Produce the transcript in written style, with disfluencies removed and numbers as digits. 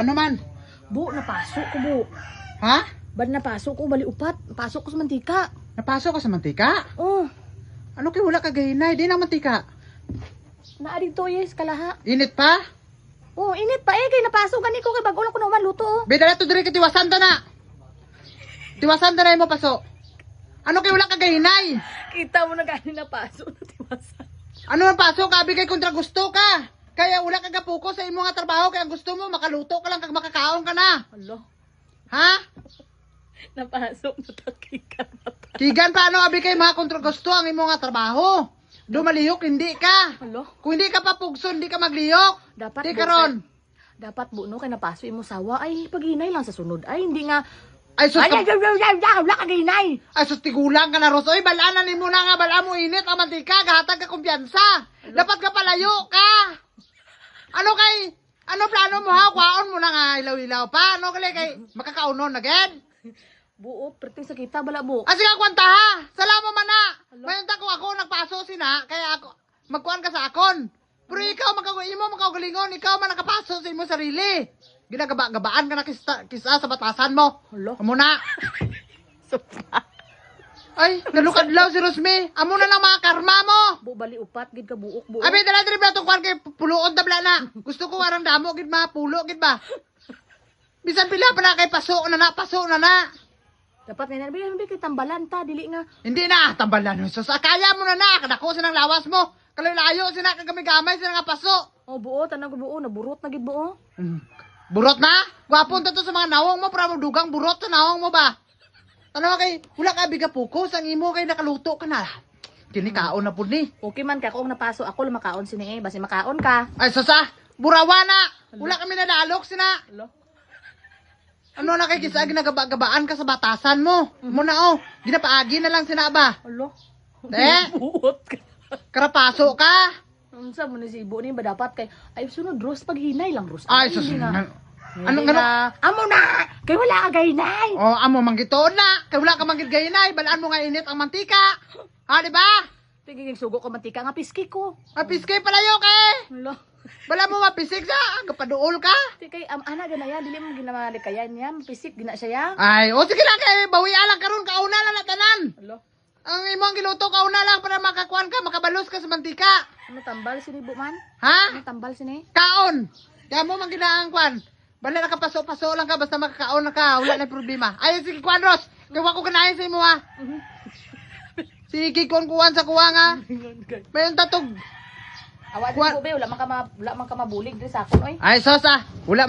Ano man? Bu, napasok ko bu. Ha? Bad napasok ko, bali upat. Pasok ko sa mantika. Napasok ka sa mantika? Oh, Ano kay wala ka gahinay? Di na mantika. naadig to yes, kalaha. Init pa? Oh, init pa eh, kay napasok gani ko, kay bago lang ko naman luto oh. Bida na to diri ka tiwasan ta na. Tiwasan ta na mo paso. Ano kay wala ka gahinay? Kita mo na gani napasok na tiwasan. Ano man pasok ka? Bigay kontra gusto ka. Kaya wala ka gapuko sa imo nga trabaho. Kaya gusto mo makaluto ka lang kag makakaon ka na. Alo, Ha? napasok na takikan mata. Kigan paano abi kay mga kontra gusto ang imo nga trabaho? Dumalihok hindi ka. Alo, Kung hindi ka papugson, hindi ka maglihok. dapat Di bu, karon. dapat bu no, kay napasok imo sawa. Ay, paghinay lang sa sunod. Ay, hindi nga. Ay sus Ay, ka, wala ka ginay. ay sus tigulang ka na ros. Oy balanan nimo na nga bala mo init ang mantika, gahatag ka kumpiyansa. Dapat ka palayo ka. Ano kay ano plano mo ha? Kwaon mo na nga ilaw-ilaw pa. Ano kay makakaunon again? Buo, perting sa kita bala bu. Kasi nga kwanta ha. Salamo man na. Alo. Mayon ta ko ako nagpaso sina kaya ako magkuan ka sa akon. Pero ikaw imo makagalingon, ikaw man nakapaso sa imo sarili. Ginagaba-gabaan ka na kisa sa batasan mo. Alo. Amo na. Sopa. Ay, kalukadlaw si Rosme. Amo na lang mga karma mo. Bu, bali upat, gid ka buok buo. Abi dala diri ba tong kwan kay puluod na bla na. Gusto ko aram damo gid mga pulo gid ba. Bisan pila pa na kay paso na na. Dapat nga nabi kay tambalan ta, dili nga. Hindi na tambalan so sa kaya mo na kadako sinang lawas mo. Kalayo sina kagamay-gamay sina nga paso. Oh, buo, tanang buo, naburot na gid buo. Burot na? Gwapon to sa mga nawong mo para mo dugang burot sa nawong mo ba? Ano kay wala ka biga puko sang imo kay nakaluto ka na. Kini kaon na pud ni. Okay man ka kung napaso ako makaon sini eh, basi makaon ka. Ay sasa, burawa na. Wala kami nalalok sina. Alo. Ano na kay kisa ginagaba-gabaan ka sa batasan mo. Mo na ginapaagi na lang sina ba. Alo. Eh? Buot ka. Karapaso ka. Unsa mo ni si ibo ni ba dapat kay ay sunod Rose pag hinay lang Rose. Ay sus. Hindi na. Ano Hindi na. Amo na. Kay wala ka gahinay. Oh, amo manggitoon na. Kay wala ka manggit gahinay, balaan mo nga init ang mantika. Ha, di ba? Tigiging sugo ko mantika nga piski ko. Mapiskay palayo kay. Alo. Bala mo mapisik sa, gapaduol ka. Ti kay ana gana yan dili mo ginamali kayan niya, pisik gina siya ya. Ay, o sige lang kay bawi alang karon kauna lang na tanan. Alo. Ang imong giluto kauna lang para makakuan ka, makabalos ka sa mantika. Ano tambal sini bu man? Ha? Ano tambal sini? Kaon. Kaya mo man ginaang kwan. Bala nakapaso-paso lang ka basta makakaon na ka, wala na problema. Ay sige kwan Ros. Gawa ko kanayon sa imo ha. Sige kuwan sa kuwa nga. Mayon tatog. Awa Kuwan- din ko be, wala man ka mabulig diri sa akon oy. Ay sosa. Wala